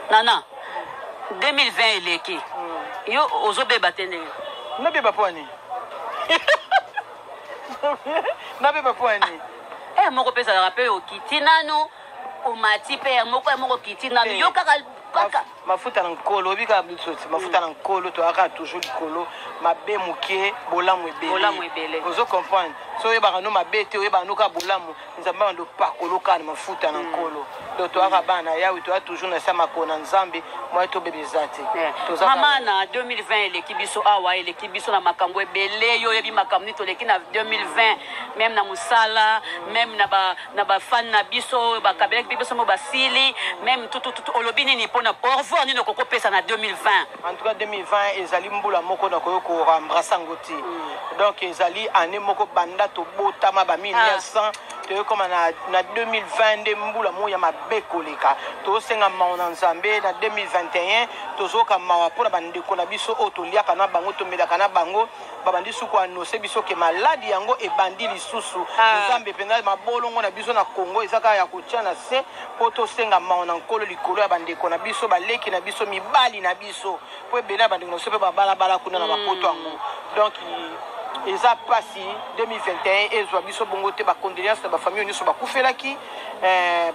Nana 2020 eleki yo ozobeba te ndenge nabeba poani nabeba poani moko pesa la rappel okiti nano omati pe moko kiti nano yo kaka mafuta na nkolo obika bisoti mafuta na nkolo to aka toujours likolo mabe muke bolamu ebele ozo comprendre so yeba no mabe te yeba no ka bolamu nzamba bando pakolo ka na mafuta na nkolo to aka bana yawi to toujours na sama kona nzambe moi to bebe zate mama na 2020 l'équibiso awa l'équibiso na makambo ebele yo yebi makambo to leki na 2020 même na musala même na ba fan na biso ba kabele biso mo basili même tout olobi nini pona au revoir nino koko pesa na 2020 en tout cas 2020 ezali mbula moko na koyo ko rembrasser ngoti donc ezali année moko banda to botama ba 1900 to comme na 2020 de mbula mo ya mabeko leka to senga maona nzambe na 2021 tozoka mawa pona bandeko na biso otoliaka na bango to melaka na bango babandi suko anose biso ke maladi yango ebandi lisusu nzambe pena mabolongo na biso na Congo ezaka ya kotiana se poto senga maona nkolo likolo ya bandeko na biso baleki na biso mibali na biso po ebele bandeko na biso pe babala kuna na mapoto yango donc eza pasi 2021 ezwa biso bongo te ba condoléances na ba famille nyonso bakufelaki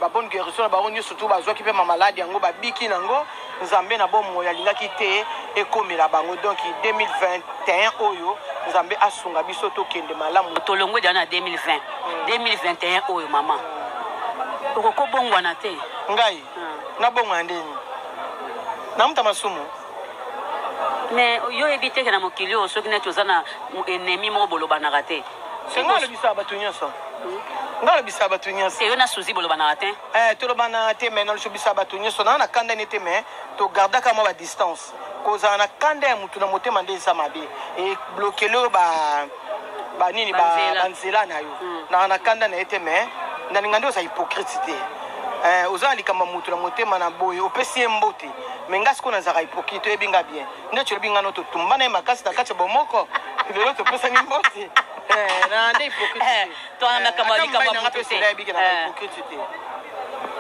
ba bonne guérison na ba onyo surtout bazwaki pe mamaladi yango babiki nango nzambe na bomo yalingaki te ekomela bango donc 2021 oyo nzambe asunga biso to kende malamu tolongwe na 2020 2021 oyo mama okoko bongwana te ngai na bongwa ndeni na mta masumu mais yo ebite na mokili o soki neto zana ennemi mo bolobanaka te ngalo bisa batu nyonso ngalo bisa batu nyonso yo na suzi bolobanaka te tolobana te mais na bisa batu nyonso na kanda nete mais to gardaka mo ba distance koza na kanda ya mutu na motema ndeza mabe e bloquer ba nini ba nzela na yo na kanda na ete mais na ngando za hypocrite ozali kama mutu na motema na boye opesi mbote mengas ko na za hypocrite ebinga bien nde tu ebinga no to tumbana makasi na kati bomoko lelo to pesa ni mbote na nde hypocrite to na kama na pesa na ebinga na hypocrite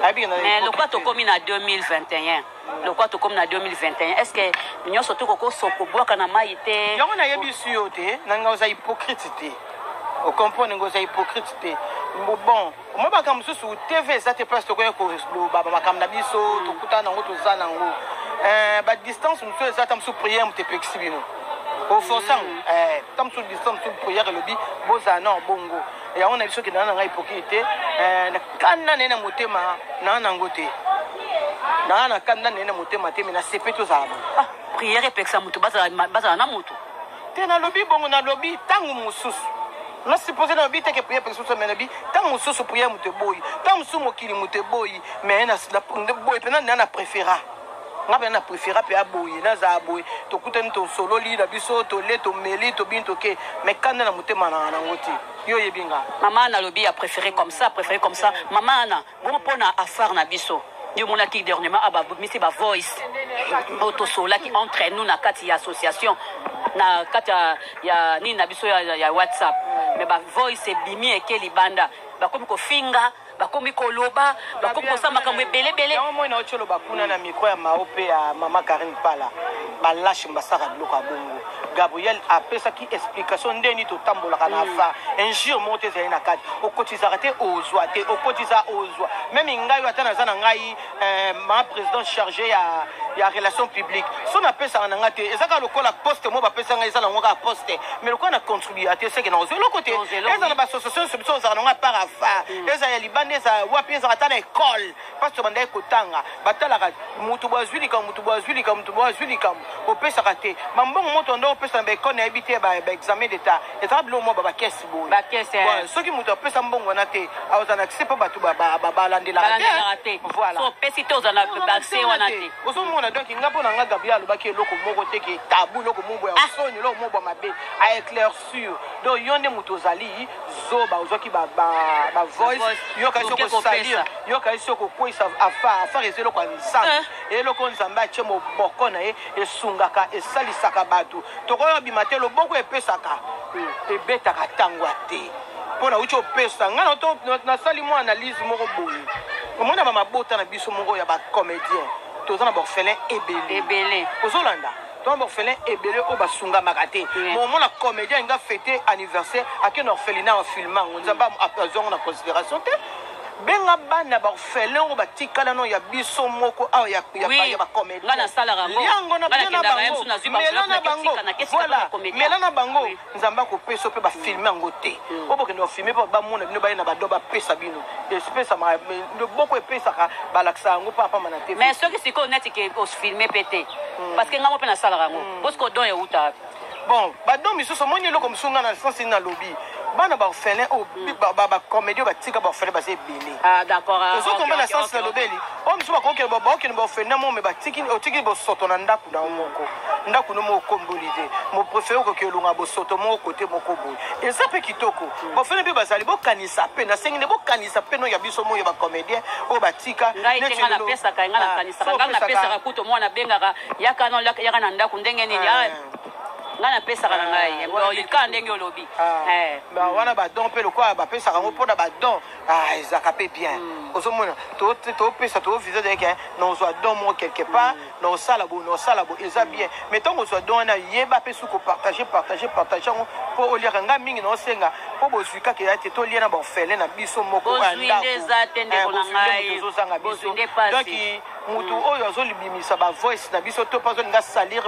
mais le quoi to komi na 2021 le quoi to komi na 2021 est-ce que nyo surtout ko soko boka na maite yango na yebi suyo te na ngaza hypocrite te o comprendre ngoza hypocrite te bon moi bakam susu TV ça te passe to ko baba makam na biso to kutana ngo to zana ngo ba distance nous ça tam sous prière mu te pexibino au forçant tam sous distance sous prière le bi boza non bongo et on a biso ki na nga hypocrite na kana nena motema na ngote na kana nena motema te mais na sepeto za prière pexa mutu baza na mutu te na lobi bongo na lobi tangu mususu na supposé na bité que prière personne mais na bi tant mususu prière muteboyi tant mususu mokili muteboyi mais na boyi pena na préféra ngaba na préféra pe aboyi na za aboyi to kutani to solo li na biso to le to meli to binto ke mais kanda na mutema na ngoti yo yebinga maman na lobi a préféré comme ça maman na bon pona affaire na biso yo mona ki dernièrement aba misi ba voice auto sola qui entre nous na kati ya association na kata ya nini na biso ya WhatsApp mais ba voice ebimi ekeli banda bakomi ko finga bakomi ko loba bakomi ko sama kamwe belebele yango moi na ocholo bakuna na micro ya maope ya mama Karine Pala ba lâche mbasaka biloko bongo Gabriel apesa ki explication ndeni to tambola kana fa injure monte za ina kati okotiza te ozwa te okotiza ozwa même ngai atana zana ngai ma président chargé ya relation publique son apesa na ngate ezaka lokola poste mo ba pesa ngai zana ngoka poste mais lokola na contribuer te c'est que dans le côté ezana ba association subso za nga para fa eza ya libande za wapi za atana école parce que bandai kotanga batala ka mutu bwazwili ka opesa te mambongo moto ndo opesa ba école na habité ba examen d'état ezaka bilo mo ba caisse boy ba caisse soki mutu opesa mbongo na te awazana accepte batu ba landela te voilà so pesi to zana ba se wana te osomona donc ngapo na nga Gabriel alobaki eloko moko te ke tabu loko moko ya sonyo loko moko mabe a éclaircir donc yonde mutu ozali zoba ozaki ba voice yoka soko salir yoka soko kwisa affaire ezelo kwa nzambe eloko nzambe atie moboko na ye esungaka esalisaka batu tokoyo bimate loboko epesaka ebetaka tango te pona uchi opesa ngana to na sali mo analyse moko boye omona ba mabota na biso moko ya ba comédien toza na orphelin ebele ozolanda donc orphelin ebele o basunga makate moment la comédien nga fêter anniversaire akena orphelinat en filmant on nzamba azonga na considération te benga bana ba orphelin o batikala no ya biso moko awa ya ba comédien ngana sala rango yango na bana bango melana bango voilà melana bango nzamba ko peso pe ba filmer ngo te o boke no filmer ba mona bino ba na ba do ba pesa bino espèce ma de beaucoup pesa ka balaksa ngo papa mana te mais ce qui c'est honnête que au filmer pété parce que ngamo pe na sala rango parce que don ya uta bon ba don misuso moni lo comme sunga na sens na lobby bana ba orphelin o ba comédie ba tika ba orphelin ba c'est belé ah d'accord ozo tomba na sens na lobeli o misuba ko ke ba ke ba orphelin mo me ba tiki o tiki bo soto na ndaku na moko ndaku no mo kombolide mo préfère ko ke lunga bo soto mo côté moko boy et ça pe kitoko ba orphelin be ba sali bo kanisa pe na sengi ne bo kanisa pe no ya biso mo ya ba comédien o ba tika ne ngana pesa ka ngana kanisa ngana pesa ka kuto mwana benga yaka no yaka na ndaku ndenge nini ngana pesa kana ngai ngo yika ndenge olobi ba wana ba don pe lokwa ba pesa ngo pona ba don ezaka pe bien ozomona to pesa to visa de que non soit don mo quelque part non sala bo eza bien mais tant qu'on soit don na yeba pe suko partager pour au lire nga mingi no senga po bo suika ke ate to liena ba orphelin na biso moko anda donc mutu oyo azolibimisa ba voice na biso to pas nga salir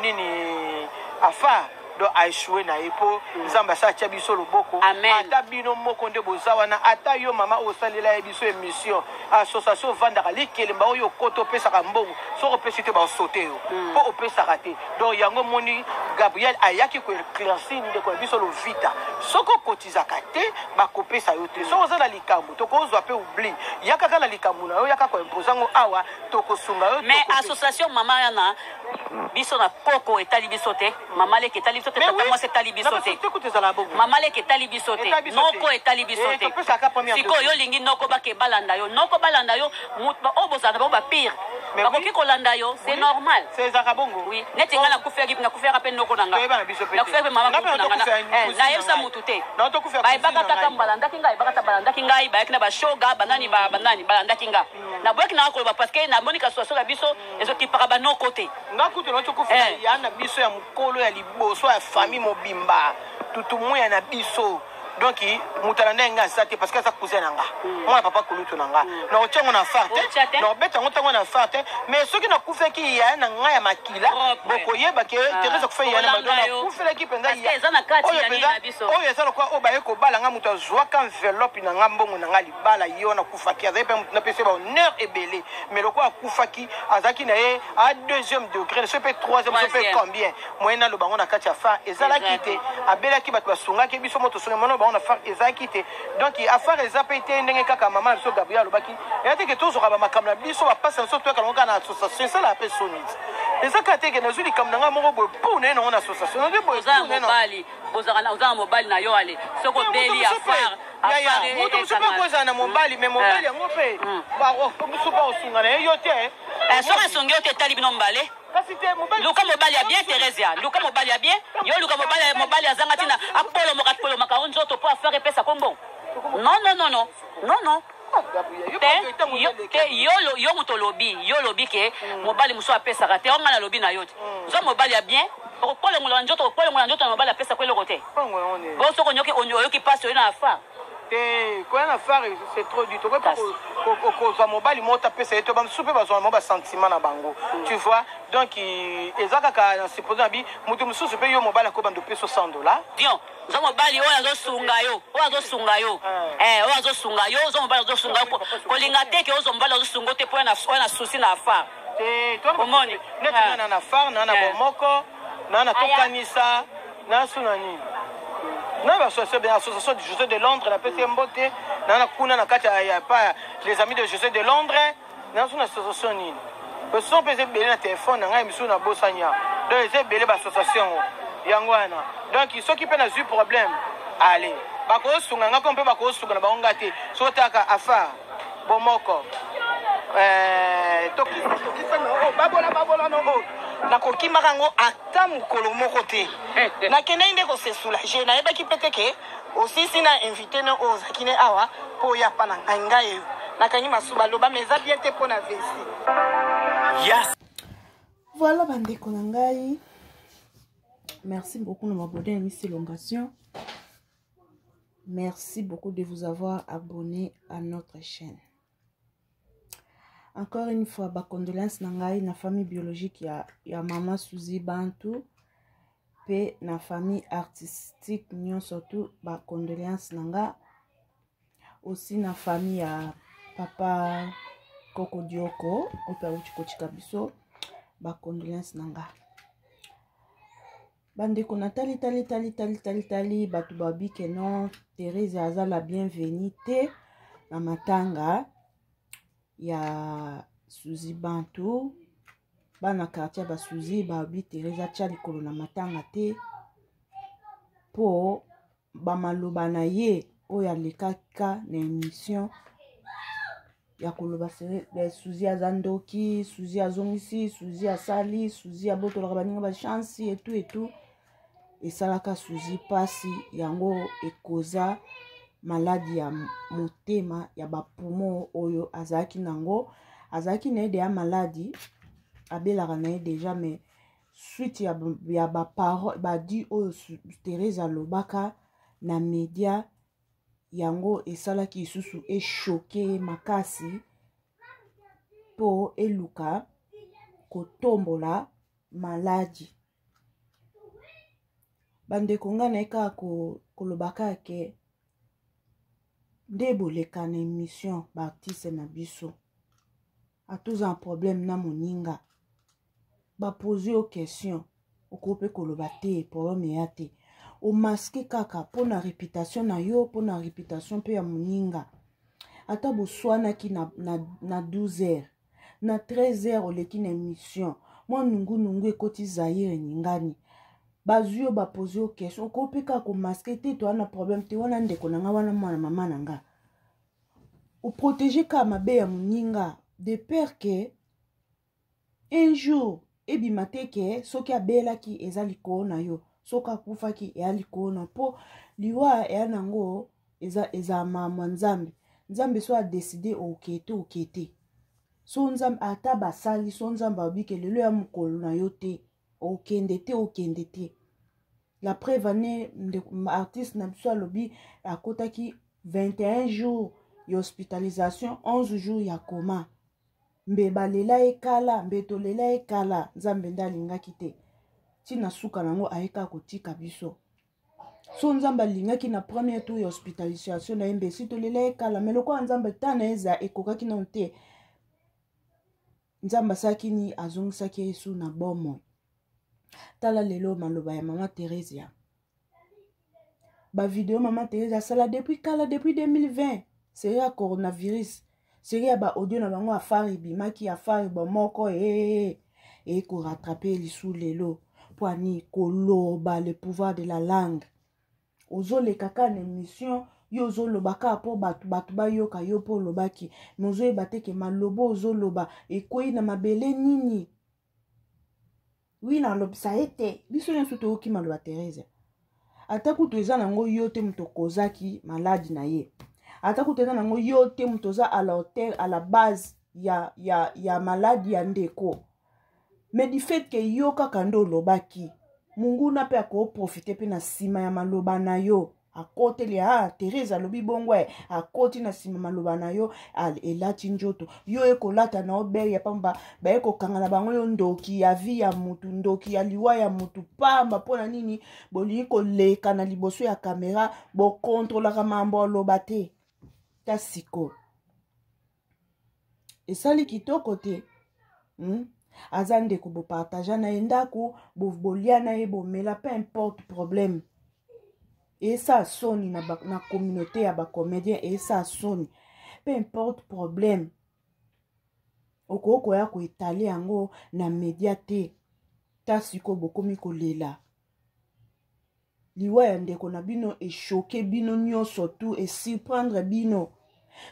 nini afa do aishwe na epo nzamba sa tia biso loboko ata bino moko nde bozawa na ata yo mama osalela biso émission association vandaka likelemba oyo koto pesa ka mbongo soko pesa te ba sauter yo po opesa raté donc yango moni Gabriel ayaki ko éclaircir de ko biso lo vita soko kotiza kate ba kopesa yo te soko za na likambo to ko zwa pe oubli yaka kala likambo na yo yaka ko imposango awa to ko sunga yo mais association mama yana biso na koko etali biso te mama leke etali biso te tata moi etali biso te mama leke etali biso te noko etali biso te siko yo lingi noko bake balanda yo noko balanda yo o bozana ba pire bakoki kolanda yo c'est normal c'est zakabongo oui neti ngana kufera pe noko nanga na kufera mama na yesa mutu te ba ibaka kaka balanda kinga ibaka balanda kinga ibaka na ba shoga banani balanda kinga na boyeki na ko ba parce que na monika so la biso ezoki para ba noko te ngakutu no tokufa ya na biso ya mukolo ya liboso ya famille mobimba tutu ya na biso donc mutalanda nga sate parce que ça cousin nanga moi papa kulutu nanga na ochengo na farte na beta ngotango na farte mais ceux qui na kufa ki ya na nga ya makila boko yeba ke teresa kufa ya na madona kufa ki penza ya eza na kati ya nina biso oyo eza lokwa o baye ko bala nga mutu azwa ka enveloppe na nga mbongo na nga libala yo na kufa ki azape mutu na pese ba honneur ebele mais lokwa kufa ki azaki na ye à deuxième degré ce peut troisième ce peut combien moyena lo bango na kati ya fa ezala kite abela ki bato basunga ke biso moto sunga mono on a fait ezakite donc affaire ezapete ndenge kaka mama biso Gabriel lobaki et que tous ba makamla biso ba passe so to ka na association ça la personne ezakate ke nazuli kamnanga moko bo pour na on association on bo mobali bozana mobali na yo ale soko beli affaire moto msupa koza na mobali mais mobali yango pe ba msupa osunga na yo te soko songi yo te tali bino mbale luka mobali ya bien Teresia luka mobali ya bien yo luka mobali azanga tina apolo maka onzoto po affaire pesa kombo non yo moto lobi ke mobali muso apesa kate onga na lobi na yo zo mobali ya bien polo ngola njoto mobali apesa kwelo kote bo soko nyoki oyoki passe yo na affaire quand on a fait c'est trop du tout ko mobali mota pesa eto ba super ba ba sentiment na bango tu vois donc ezaka ka na supposé bi mutu mususu pe yo mobali ko bando peso $100 dion zo mobali oyo azosunga yo oyo azosunga yo zo mobali azosunga yo kolinga te ke ozo mobali azosunga te po na susi na affaire omoni neti na affaire na bomoko na tokanisa na sunani non, l'association de José de Londres, la PC Mbote, les amis de José de Londres, dans une association. Ils sont pesés belé na téléphone, ils sont na Bossania. Donc ils ont belé l'association. Donc ils sont qui peuvent avoir problème. Allez, bako sunga nga kompe bako sunga na baongate. So taka affaire. Bomoko. Babola no. Nakoki marango ata mukolo moko te nakende inde ko se soulager na yeba ki peteke aussi sina invité na ozakine awa po ya pana ngai nakani masuba loba meza bien te pona vesi Voilà, bande konangai. Merci beaucoup de m'abonner à Miss Elongation. Merci beaucoup de vous avoir abonné à notre chaîne. Encore une fois, ba condoléances nangai na famille biologique ya Mama Suzy Bantu pe na famille artistique nyon surtout ba condoléances nanga aussi na famille ya Papa Koko Dioko opa uchiko chikabiso ba condoléances nanga. Bande ko natali tali batu babi ke non Thérèse aza la bienvenue te na matanga ya Suzy Bantu bana quartier ba Suzy babi Thérèse atia likolo na matanga te po ba maloba na ye oyo alekaka na émission ya koloba Suzy azandoki, Suzy azongisi, Suzy asali, Suzy abotolaka baninga ba chance et tout et salaka Suzy pasi yango ekoza maladie ya motema ya bapumo oyo azaki nango azaki na ede ya maladie abelaka na ye déjà mais suite ya baparole badi oyo Thérèse alobaka na média yango esalaki isusu eshoke makasi po eluka kotombola maladie. Bande konga na eka kolobaka ke nde boleka na émission ba artiste na biso atoza un problème na moninga ba poser aux questions okope koloba te problème ya te o masque kaka pona réputation na yo pona réputation pe ya moninga ata boswanaki na 12h na 13h oleki na émission mwa nungu ekoti Zaire ningani bazui ba poser aux questions okope kaka ko masque te to ana problème te wana ndeko nanga wana mwana mama nanga o protéger ka mabe ya moninga de peur que un jour ebimate ke soki abelaki eza likolo na yo soki akufaki eya likolo na po liwa eya nango eza mama nzambe so adeside okete so nzambe ata basali so nzambe abike lelo ya mokolo na yo te okende te la preuve ane artiste na biso alobi akotaki 21 jours ya hospitalisation 11 jours ya coma mbe balela ekala mbe tolela ekala nzambe nde alingaki te tina suka nango ayeka kotika biso so nzambe alingaki na premier tour ya hospitalisation na ye mbe si tolela ekala me lokola nzambe tana eza ekokaki nano te nzambe asalaki ni azongisaki yesu na bomoi. Tala lelo maloba ya Mama Thérèse ya ba vidéo Mama Thérèse asala depuis 2020 série ya coronavirus série ya ba audio na bango afari bimaki afari bomoko ko rattraper lisu lelo poani koloba le pouvoir de la langue ozole kaka na émission yo ozoloba ka po batu bayoka yo po lobaki mozo ebateke malobo ozoloba ekoi na mabele nini oui na lobisa ete biso nyonso toyoki maloba Thérèse ata kutu eza nango yo te muto kozaki maladi na ye ata kutu eza nango yo te muto za à la base ya maladi ya ndeko mais du fait que yo kaka ndo olobaki munguna pe ako profiter pe na sima ya maloba na yo akoteli Thérèse alobi bongo akoti na sima maloba na yo elati njoto yo ekolata na obere ya pamba ba ekokanga na bango yo ndoki ya vi ya mutu ndoki ya liwa ya mutu pamba pona nini bolingi koleka na liboso ya kamera bokontrolaka mambo oloba te ta siko esali kitoko te aza ndeko bopartaja na ye ndako bolia na ye bomela peu importe problème esa soni na communauté ya bacomédien esa soni peu importe problème okoya koetale yango na média te ta siko bokomi kolela liwa ya ndeko na bino eshoke bino nyonso tu esurprendre bino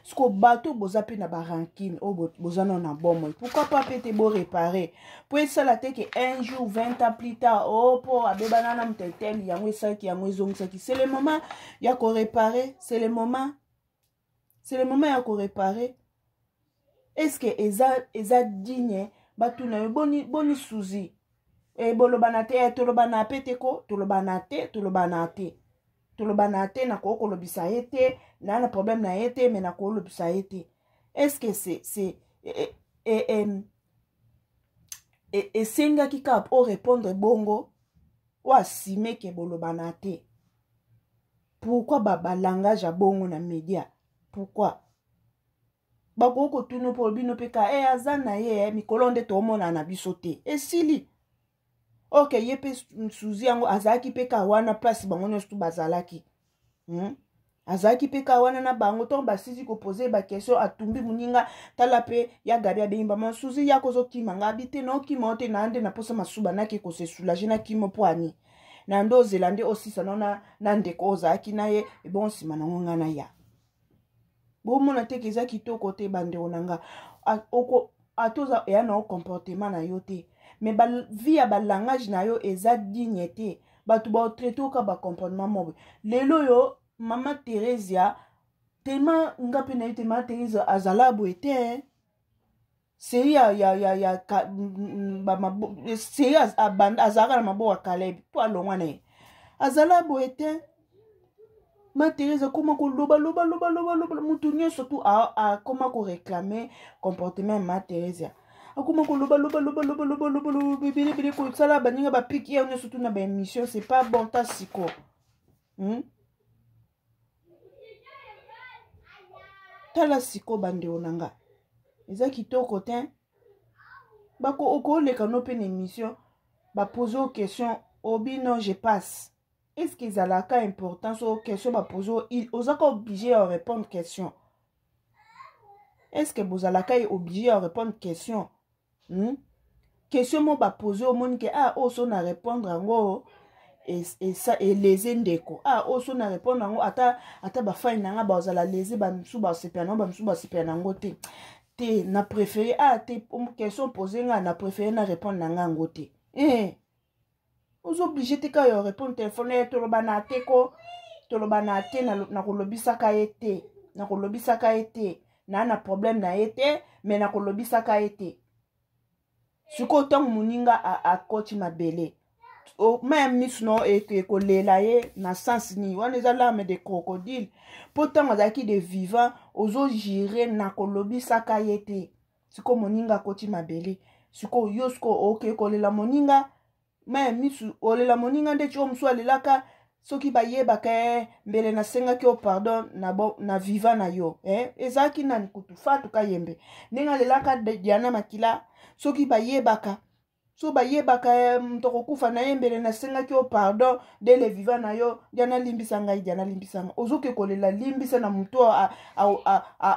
Siko bato boza pe na barankine o boza na bomoi. Pourquoi pas peut-être bo réparer? Pour ça la te que un jour 20 ans plus tard oh pour abeba na mtetel yango ça qui yango ezongisa ki c'est le moment ya ko réparer, c'est le moment ya ko réparer. Est-ce que eza digne batu na yo boni suzi bolobana te tolobana pete ko tolobana te na ko kolobisa ete na problème na ete mais na ko lobisa ete est-ce que c'est esenga ki ka o répondre bongo ou asime ke bolobana te pourquoi ba langage a bongo na média pourquoi bakoko tuno po bino peka azana ye mikolo nde tomona na biso te esili ok ye pe suzi yango azaki peka wana place bango nyonso bazalaki azaki peka wana na bango to basisi ko poser ba question atumbi muninga tala pe ya gabi abimba masuzi yako zo kimanga bite no kimote na ande na posa masuba naki ko se soulager na kimo poani na ndo zelande aussi sanona na ndeko ozaki na ye bon sima na ngonga na ya bomona te keza kitoko te bande onanga atoza ya na comportement na yo te mais ba via ba langage na yo eza dignité batu ba traiter ka ba comportement mobe lelo yo mama Teresia tellement ngape na ite mama Teresia azala boete seri ya seri azaka na mabo wa Caleb to alongwa na azala boete ma Teresia comment ko loba mutu nyonso surtout a comment ko réclamer comportement ma Teresia akoma ko loba bibili ko sala baninga ba piki ya surtout na ba émission c'est pas bon ta siko tala siko bande onanga eza kitoko te bako okoleka no pe na émission ba poser aux questions obi non je passe. Est-ce qu'ils ont la cas importance aux questions ba poser ils osaka obligé à répondre question. Est-ce que vous avez la cas obligé à répondre question? Question mo ba poser au monde que oso na répondre ngo et ça et les ndeko oso na répondre ngo ata ba faina nga ba ozala lezi ba msu ba sepena ba msu ba sepena ngo te na préféré te question poser nga na préféré na répondre nga ngo te vous obligé te ka yo répondre téléphone tolobana te ko tolobana te na kolobisa ka ete na kolobisa ka ete na problème na ete mais na kolobisa ka ete siko tangu muninga a coach mabele même misno et kolela ye na sens ni wana eza larme de crocodile pourtant azaki de vivant ozo girer na kolobisa ka ete siko muninga coach mabele siko yosko ok kolela muninga mais misu olela muninga nde cho mso alelaka soki bayebaka mbele na senga ki o pardon na vivant na yo ezaki na kutu fatu kayembe ninga lelaka diana makila soki bayebaka so bayebaka mtoko kufa na yembele na senga ki o pardon de le vivant na yo diana limbisa ngai diana limbisa nga ozoke kolela limbisa na muto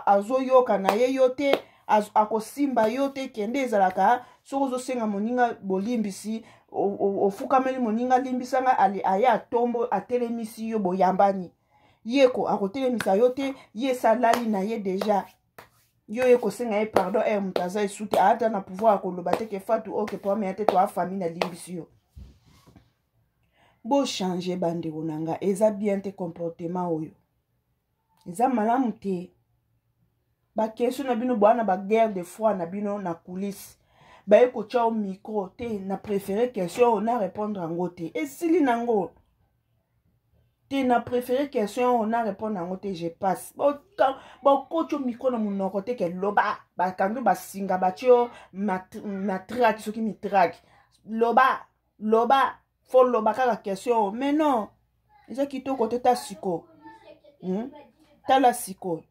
azoyoka na ye yote akosimba yote kende ezalaka soko ozosenga moninga bolimbisi ofukameli moninga limbisanga aya atombo atelemisi yo boyambani yeko akotelemisa yo te ye salali na ye deja yo yeko senga ye pardon mutaza esute ata na pouvoir akoloba te ke fatu oke po me ate to afami na limbisi yo bo changer bande onanga eza bien te comportement oyo eza malamu te ba question na bino bwana ba guerre de foi na bino na coulisse ba ko tcha au micro te na préféré question on a répondre en te et sili nango te na préféré question on a répondre en te je passe ba ko tcha micro na munoko te ke loba ba kandu ba singa ba tcho matraque soki mitraque loba faut loba ka question mais non eza kitoko te ta siko tala siko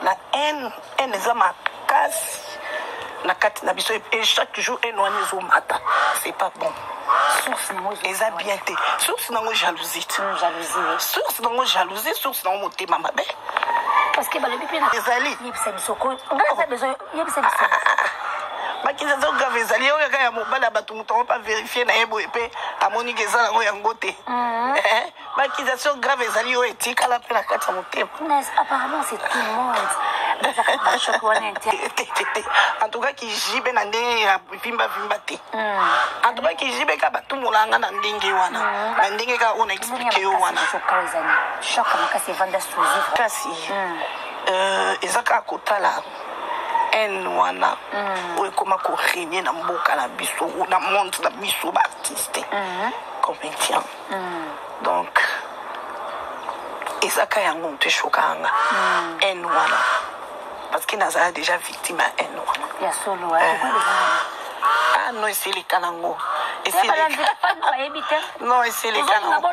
la haine eza makasi na kati na biso et chaque jour haine wana ezomata c'est pas bon eza bien te source nango jalousie source nango jalousie source nango motema mabe parce que balobi pe na ezali yebisa biso ko ngana besoin yebisa biso bakisa grave ezali oyo kaka ya mobali ya bato moto pas vérifier na ye boye mpe amoni ke eza nango yango te bakisation grave ezali oyo etikala mpe na kati ya motema apparemment c'est tout le monde en tout cas kijibe na ndenge ya vimba te en tout cas kijibe ka batumolanga na ndenge wana na ndenge ka ona explique yo wana choka makasi vanda suzi kasi ezaka kotala en wana oyo ekoma korenie na mboka na biso na monde na biso baartiste comédien donc ezaka yango moto eshokanga en wana parce que nazala déjà victime ya en wana non eseleka nango non eseleka nango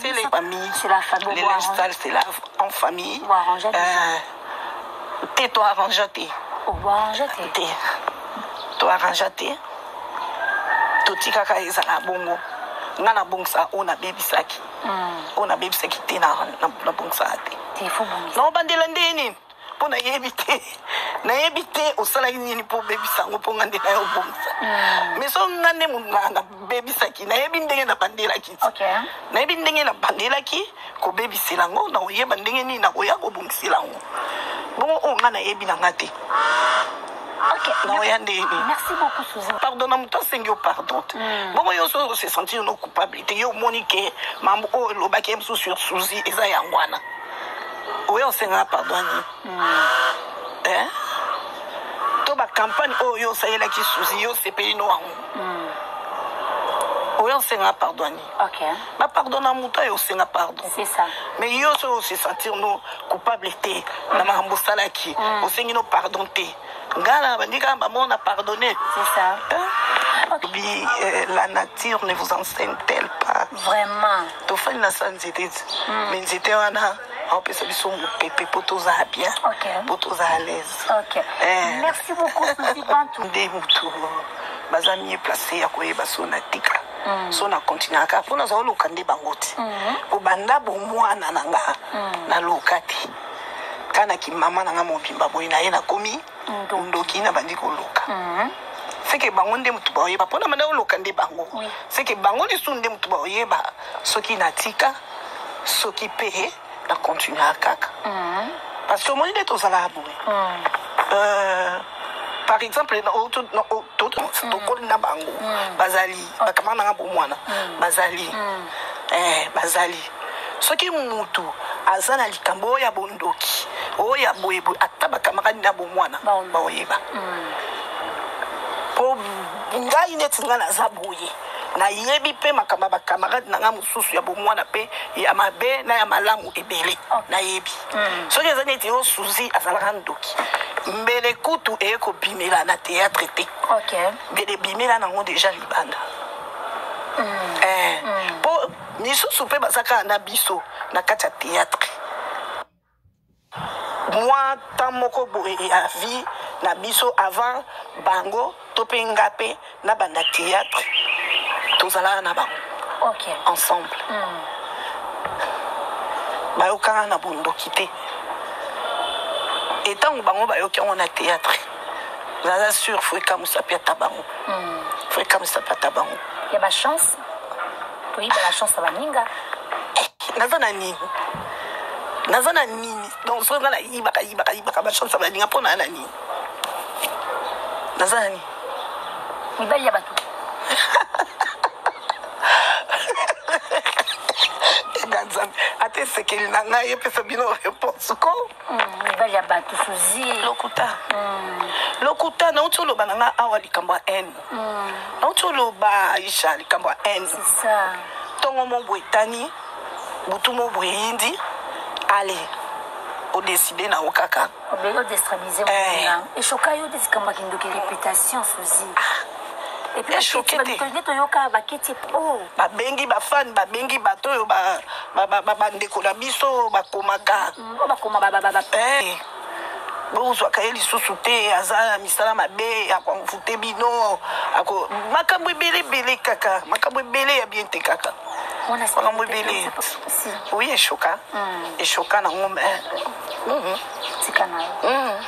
les linge c'est là en famille te to arrange te to arrange te totikaka ezala bongo nga na bongisa oyo nabebisaki te na bongisaka te na obandela ndeni mpo nayebi te osalaki nini mpo obebisa yango mpo nga nde na yo obongisa mais so nga nde nabebisaki nayebi ndenge nabandelaki nayebi ndenge nabandelaki kobebisela yango na oyeba ndenge nini nakoya kobongisela yango bongo oyo nga nayebi na nga te Merci beaucoup, Suzanne. Pardon, je suis pardon. Bon, je suis senti une culpabilité. Je suis que mambo oh le bac est sur Suzy et ça yangwana. Oui, on s'est pardonné. Hein? Toute la campagne oh yo ça y est là qui Suzy yo c'est payé noir. Oui, on s'est pardonné. Ok. Ma pardon à mon taille, on s'est pardon. C'est ça. Mais yo se sentir nos culpabilité. Na mambo salaki. On s'est nous pardonner. Gala, on a pardonné. C'est ça. Okay. La nature ne vous enseigne-t-elle pas? Vraiment. Tu fais une santé. Mais c'était on peut se dire pour tous à bien. Pour tous à l'aise. Ok. Merci beaucoup, Suzy Bantou. Des moutons. Bazami est placé à quoi il va sonner tika. So na continue aka pour nous aller au Kandé Bangoti. Au banda bon moi nananga na lokati. Kana ki mama nanga mobimba boy na ye na komi. Ndoki na bandi koloka. C'est que bango nde mutu ba oyeba pona manda oloka nde bango. C'est que bango lisu nde mutu ba oyeba soki natika soki pe na continue akaka. Parce que moi nde tozala aboué. Par exemple tokoli na bango bazali bakamana nga bomwana bazali bazali soki mutu azana likambo ya bondoki oya boyebo ataba kamarani na bomwana baoyeba po ngai neti nga naza boye na yebi pe makamba bakamarade na nga mosusu ya bomwana pe ya mabe na ya malamu ebele na yebi soki eza neti yo Suzy azalaka ndoki mbele kutu eko bimela na théâtre te mbele bimela nango déjà libanda po misusu pe bazaka na biso na kati ya théâtre moi tant moko boye ya vie na biso avant bango to pe ngape na banda théâtre tozala na bango ensemble bayokanga na bondoki te et tant bango bayoki on a théâtre naza sûr faut ka musapia tabango faut ka musapia tabango ya ba chance oui ba la chance ba ninga naza na nini donc so ngala yiba ba chance ba ninga pona na nini naza nani mibali ya batu ate sekeli na ngai epesa bino réponse ko mibali ya batu Suzy lokuta nauti oloba na nga awa likambo ya haine nauti oloba Aisha likambo ya haine ntongo mo boye etani butu mo boye yindi ale odeside na yo kaka odestabilize eshoka yo desikambo akindoki réputation Suzy et puis babengi bafani babengi bato oyo bandeko na biso bakomaka bozwaka ye lisusu te aza na misala mabe akomfute bino makambo ebelebele kaka makambo ebele ya bien te kaka makambo ebele oui eshoka nango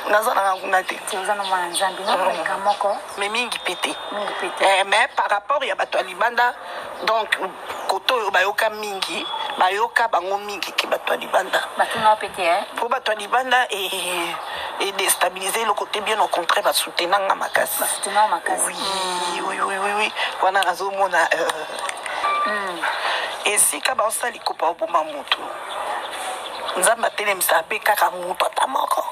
naza na nguna te mais mingi pete mais par rapport ya bato ya libanda donc koto oyo bayoka mingi bayoka bango mingi ke bato ya libanda po bato ya libanda et déstabiliser le côté bien au contraire va soutenir nga makasi oui wana nazomona esika baosali kopa oboma moto nzambe atelemisa ape kaka moto ata moko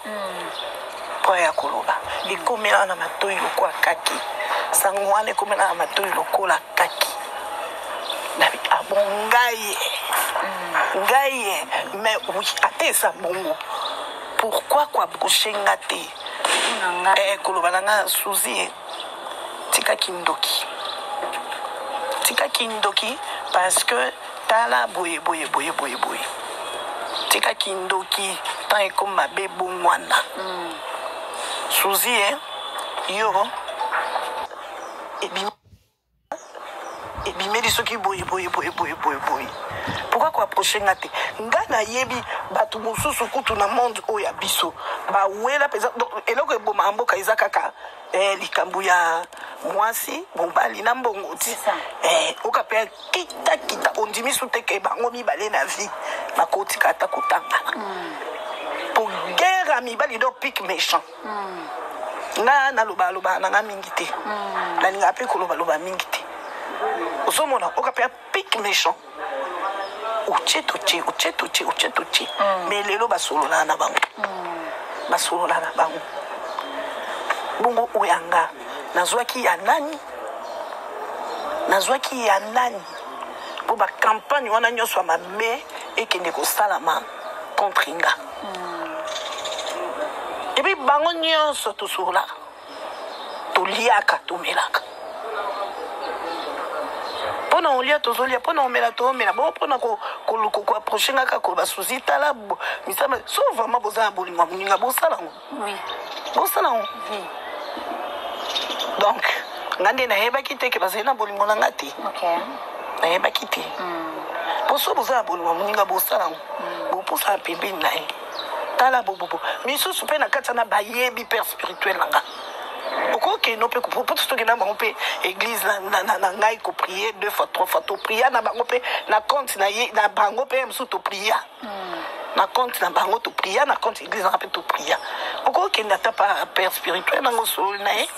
mpo ya koloba ekomela na matoi lokola kaki sango wana ekomela na matoi lokola kaki bon ngai mais oui ate eza bongo pourquoi koaproche nga te koloba na nga Suzy tika kindoki parce que tala boye tika kindoki tant ekoma mabe bongwana Suzy yo ebimeli soki boye pourquoi koaproche nga te nga nayebi bato mosusu kutu na monde oyo ya biso bawela mpenza eloko eboma mboka eza kaka likambo ya mwasi mobali na mbongo ti oka mpe kita ondimisu teke bango mibale na vie bakotika ata kotangana po guerre ya mibali do pique méchant nga naloba nanga mingi te nalinga mpe koloba mingi te ozomona oka mpe pique méchant uche toche mais lelo basolola na bango bongo oyanga nazwaki ya nani po bakampagne wana nyonso ya mabe ekende kosalama contre nga epi bango nyonso tosololaka toliaka tomelaka mpona olia tozolia mpona omela toomela bo mpona koaproche nga kaka koloba Suzy tala misama so vraiment boza na bolingo ya moninga bosalango donc nga nde nayebaki te ke bazali na bolingo na nga te nayebaki te po so boza na bolingo ya moninga bosalango bopusa na pembeni na ye tala bobobo misusu mpe na kati na bayebi père spirituel na nga okokende mpe po tokenda bango mpe église na ngai koprie 2 fois 3 fois topria na bango mpe na compte na bango mpe mosusu topria na compte na bango topria na compte église nanga mpe topria okokende ata pa père spirituel nango sololi na ye